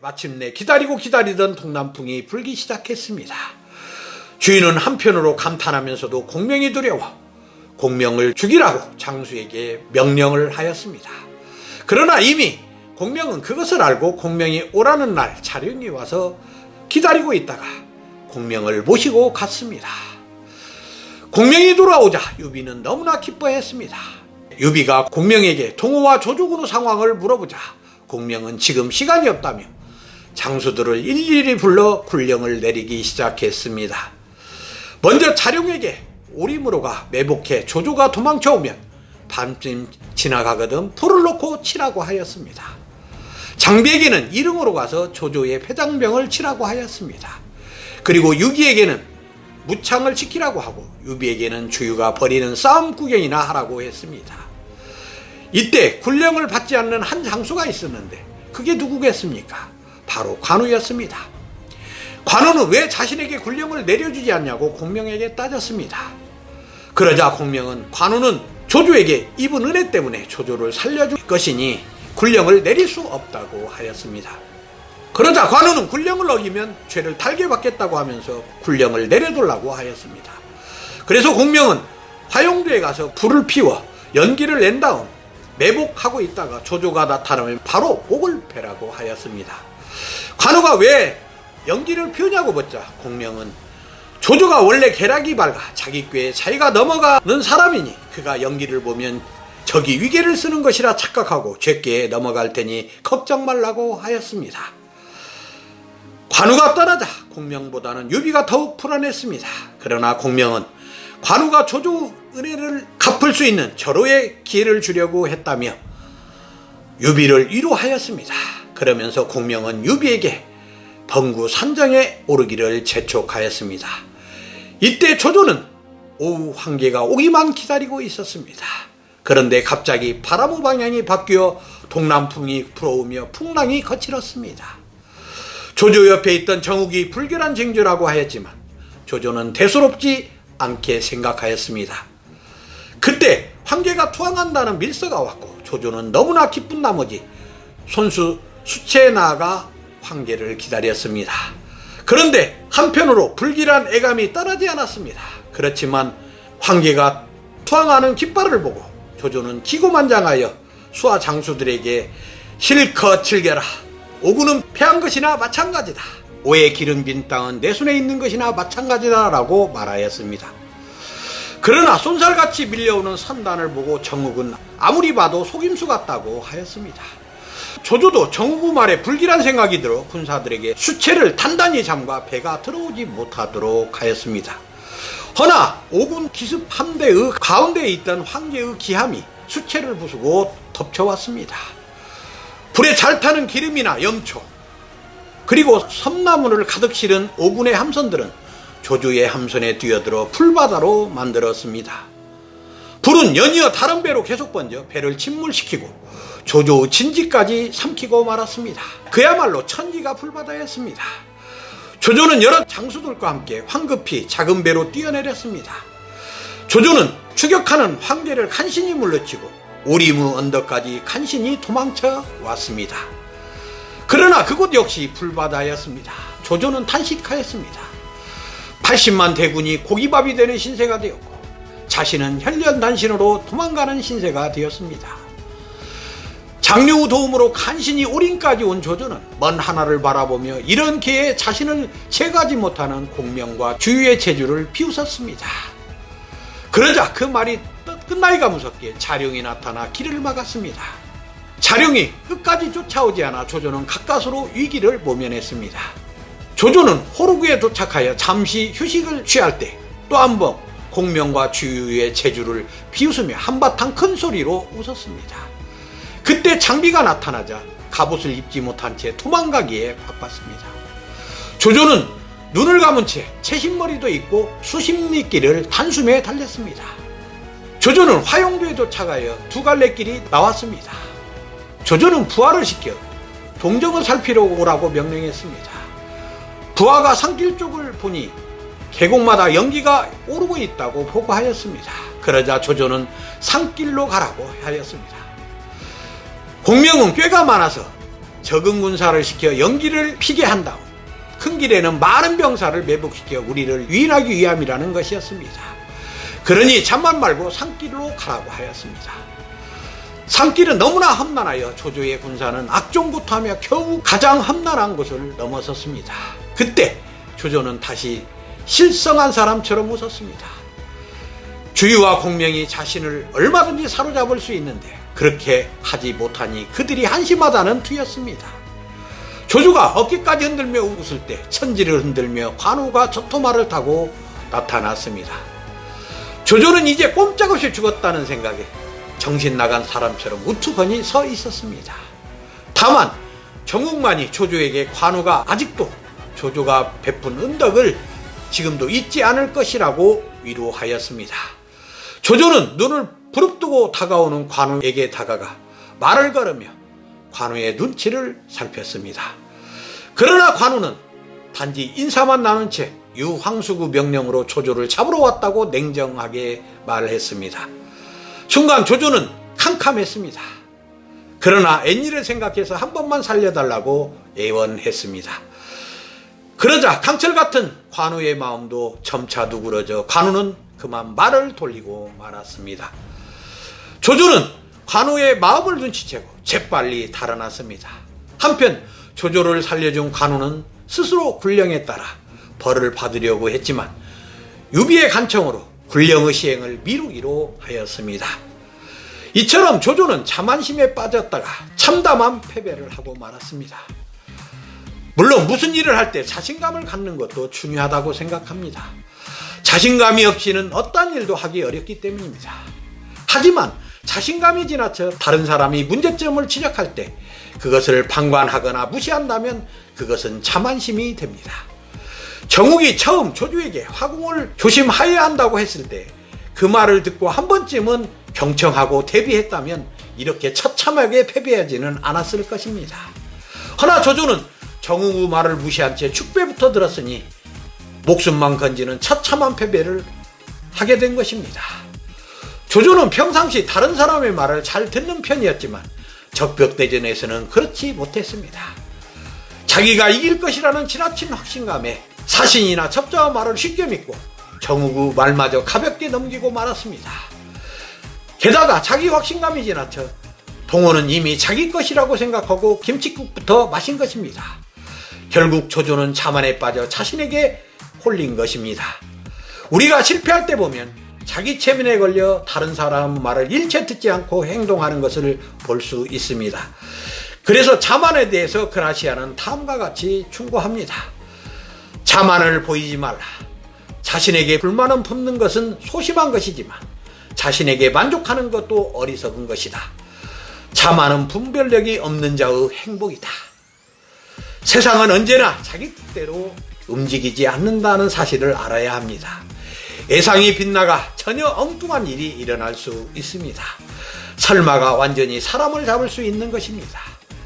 마침내 기다리고 기다리던 동남풍이 불기 시작했습니다. 주인은 한편으로 감탄하면서도 공명이 두려워 공명을 죽이라고 장수에게 명령을 하였습니다. 그러나 이미 공명은 그것을 알고 공명이 오라는 날 자령이 와서 기다리고 있다가 공명을 모시고 갔습니다. 공명이 돌아오자 유비는 너무나 기뻐했습니다. 유비가 공명에게 동호와 조조군의 상황을 물어보자 공명은 지금 시간이 없다며 장수들을 일일이 불러 군령을 내리기 시작했습니다. 먼저 자룡에게 오림으로가 매복해 조조가 도망쳐오면 반쯤 지나가거든 불을 놓고 치라고 하였습니다. 장비에게는 이릉으로 가서 조조의 패장병을 치라고 하였습니다. 그리고 유기에게는 무창을 지키라고 하고 유비에게는 주유가 벌이는 싸움 구경이나 하라고 했습니다. 이때 군령을 받지 않는 한 장수가 있었는데 그게 누구겠습니까? 바로 관우였습니다. 관우는 왜 자신에게 군령을 내려주지 않냐고 공명에게 따졌습니다. 그러자 공명은 관우는 조조에게 입은 은혜 때문에 조조를 살려줄 것이니 군령을 내릴 수 없다고 하였습니다. 그러자 관우는 군령을 어기면 죄를 달게 받겠다고 하면서 군령을 내려달라고 하였습니다. 그래서 공명은 화용도에 가서 불을 피워 연기를 낸 다음 매복하고 있다가 조조가 나타나면 바로 목을 베라고 하였습니다. 관우가 왜 연기를 피우냐고 묻자 공명은 조조가 원래 계략이 밝아 자기 꾀에 자기가 넘어가는 사람이니 그가 연기를 보면 적이 위계를 쓰는 것이라 착각하고 죄꾀에 넘어갈 테니 걱정 말라고 하였습니다. 관우가 떠나자 공명보다는 유비가 더욱 불안했습니다. 그러나 공명은 관우가 조조 은혜를 갚을 수 있는 절호의 기회를 주려고 했다며 유비를 위로하였습니다. 그러면서 공명은 유비에게 번구 산정에 오르기를 재촉하였습니다. 이때 조조는 오후 황계가 오기만 기다리고 있었습니다. 그런데 갑자기 바람의 방향이 바뀌어 동남풍이 불어오며 풍랑이 거칠었습니다. 조조 옆에 있던 정욱이 불결한 징조라고 하였지만 조조는 대수롭지 않게 생각하였습니다. 그때 황계가 투항한다는 밀서가 왔고 조조는 너무나 기쁜 나머지 손수 수체에 나아가 황계를 기다렸습니다. 그런데 한편으로 불길한 애감이 떠나지 않았습니다. 그렇지만 황계가 투항하는 깃발을 보고 조조는 기고만장하여 수하 장수들에게 실컷 즐겨라. 오구는 패한 것이나 마찬가지다. 오의 기름 빈 땅은 내 손에 있는 것이나 마찬가지다 라고 말하였습니다. 그러나 쏜살같이 밀려오는 선단을 보고 정욱은 아무리 봐도 속임수 같다고 하였습니다. 조조도 정욱의 말에 불길한 생각이 들어 군사들에게 수체를 단단히 잠가 배가 들어오지 못하도록 하였습니다. 허나 오군 기습 함대의 가운데에 있던 황제의 기함이 수체를 부수고 덮쳐왔습니다. 불에 잘 타는 기름이나 염초 그리고 섬나무를 가득 실은 오군의 함선들은 조조의 함선에 뛰어들어 풀바다로 만들었습니다. 불은 연이어 다른 배로 계속 번져 배를 침몰시키고 조조의 진지까지 삼키고 말았습니다. 그야말로 천지가 불바다였습니다. 조조는 여러 장수들과 함께 황급히 작은 배로 뛰어내렸습니다. 조조는 추격하는 황계를 간신히 물리치고 오림의 언덕까지 간신히 도망쳐 왔습니다. 그러나 그곳 역시 불바다였습니다. 조조는 탄식하였습니다. 80만 대군이 고기밥이 되는 신세가 되었고 자신은 혈련단신으로 도망가는 신세가 되었습니다. 장류의 도움으로 간신히 오림까지 온 조조는 먼 하나를 바라보며 이런 기회에 자신을 채가지 못하는 공명과 주유의 재주를 비웃었습니다. 그러자 그 말이 끝나기가 무섭게 자룡이 나타나 길을 막았습니다. 자룡이 끝까지 쫓아오지 않아 조조는 가까스로 위기를 모면했습니다. 조조는 호르구에 도착하여 잠시 휴식을 취할 때 또 한 번 공명과 주유의 재주를 비웃으며 한바탕 큰 소리로 웃었습니다. 그때 장비가 나타나자 갑옷을 입지 못한 채 도망가기에 바빴습니다. 조조는 눈을 감은 채 채신머리도 있고 수십리길을 단숨에 달렸습니다. 조조는 화용도에 도착하여 두 갈래 길이 나왔습니다. 조조는 부하를 시켜 동정을 살피러 오라고 명령했습니다. 부하가 산길 쪽을 보니 계곡마다 연기가 오르고 있다고 보고하였습니다. 그러자 조조는 산길로 가라고 하였습니다. 공명은 꾀가 많아서 적은 군사를 시켜 연기를 피게 한 다음 큰 길에는 많은 병사를 매복시켜 우리를 유인하기 위함이라는 것이었습니다. 그러니 잠만 말고 산길로 가라고 하였습니다. 산길은 너무나 험난하여 조조의 군사는 악종부터하며 겨우 가장 험난한 곳을 넘어섰습니다. 그때 조조는 다시 실성한 사람처럼 웃었습니다. 주유와 공명이 자신을 얼마든지 사로잡을 수 있는데 그렇게 하지 못하니 그들이 한심하다는 투였습니다. 조조가 어깨까지 흔들며 웃을 때 천지를 흔들며 관우가 저토마를 타고 나타났습니다. 조조는 이제 꼼짝없이 죽었다는 생각에 정신 나간 사람처럼 우투건이 서 있었습니다. 다만 정욱만이 조조에게 관우가 아직도 조조가 베푼 은덕을 지금도 잊지 않을 것이라고 위로하였습니다. 조조는 눈을 부릅뜨고 다가오는 관우에게 다가가 말을 걸으며 관우의 눈치를 살폈습니다. 그러나 관우는 단지 인사만 나눈 채 유황수구 명령으로 조조를 잡으러 왔다고 냉정하게 말을 했습니다. 순간 조조는 캄캄했습니다. 그러나 앤일을 생각해서 한 번만 살려달라고 애원했습니다. 그러자 강철 같은 관우의 마음도 점차 누그러져 관우는 그만 말을 돌리고 말았습니다. 조조는 관우의 마음을 눈치채고 재빨리 달아났습니다. 한편 조조를 살려준 관우는 스스로 군령에 따라 벌을 받으려고 했지만 유비의 간청으로 군령의 시행을 미루기로 하였습니다. 이처럼 조조는 자만심에 빠졌다가 참담한 패배를 하고 말았습니다. 물론 무슨 일을 할 때 자신감을 갖는 것도 중요하다고 생각합니다. 자신감이 없이는 어떠한 일도 하기 어렵기 때문입니다. 하지만 자신감이 지나쳐 다른 사람이 문제점을 지적할 때 그것을 방관하거나 무시한다면 그것은 자만심이 됩니다. 정욱이 처음 조조에게 화궁을 조심하여야 한다고 했을 때 그 말을 듣고 한 번쯤은 경청하고 대비했다면 이렇게 처참하게 패배하지는 않았을 것입니다. 허나 조조는 정욱의 말을 무시한 채 축배부터 들었으니 목숨만 건지는 처참한 패배를 하게 된 것입니다. 조조는 평상시 다른 사람의 말을 잘 듣는 편이었지만 적벽대전에서는 그렇지 못했습니다. 자기가 이길 것이라는 지나친 확신감에 사신이나 첩자의 말을 쉽게 믿고 정욱의 말마저 가볍게 넘기고 말았습니다. 게다가 자기 확신감이 지나쳐 동호는 이미 자기 것이라고 생각하고 김칫국부터 마신 것입니다. 결국 조조는 자만에 빠져 자신에게 홀린 것입니다. 우리가 실패할 때 보면 자기 체면에 걸려 다른 사람 말을 일체 듣지 않고 행동하는 것을 볼 수 있습니다. 그래서 자만에 대해서 그라시아는 다음과 같이 충고합니다. 자만을 보이지 말라. 자신에게 불만은 품는 것은 소심한 것이지만 자신에게 만족하는 것도 어리석은 것이다. 자만은 분별력이 없는 자의 행복이다. 세상은 언제나 자기 뜻대로 움직이지 않는다는 사실을 알아야 합니다. 예상이 빗나가 전혀 엉뚱한 일이 일어날 수 있습니다. 설마가 완전히 사람을 잡을 수 있는 것입니다.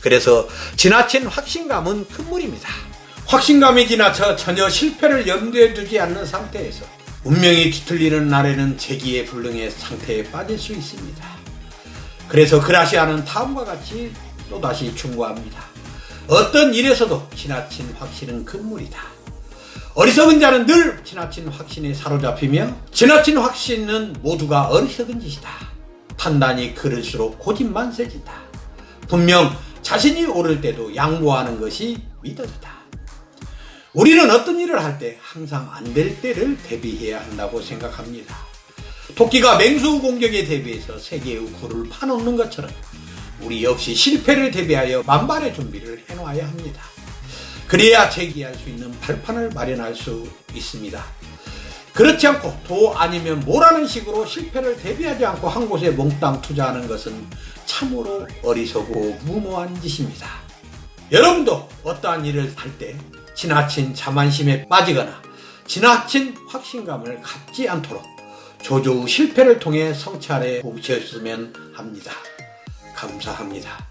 그래서 지나친 확신감은 큰 물입니다. 확신감이 지나쳐 전혀 실패를 염두에 두지 않는 상태에서 운명이 뒤틀리는 날에는 재기의 불능의 상태에 빠질 수 있습니다. 그래서 그라시아는 다음과 같이 또다시 충고합니다. 어떤 일에서도 지나친 확신은 금물이다. 어리석은 자는 늘 지나친 확신에 사로잡히며 지나친 확신은 모두가 어리석은 짓이다. 판단이 그럴수록 고집만 세진다. 분명 자신이 옳을 때도 양보하는 것이 미덕이다. 우리는 어떤 일을 할 때 항상 안 될 때를 대비해야 한다고 생각합니다. 토끼가 맹수 공격에 대비해서 세 개의 굴을 파놓는 것처럼 우리 역시 실패를 대비하여 만반의 준비를 해놓아야 합니다. 그래야 제기할 수 있는 발판을 마련할 수 있습니다. 그렇지 않고 도 아니면 뭐라는 식으로 실패를 대비하지 않고 한 곳에 몽땅 투자하는 것은 참으로 어리석고 무모한 짓입니다. 여러분도 어떠한 일을 할 때 지나친 자만심에 빠지거나 지나친 확신감을 갖지 않도록 조조의 실패를 통해 성찰해 보셨으면 합니다. 감사합니다.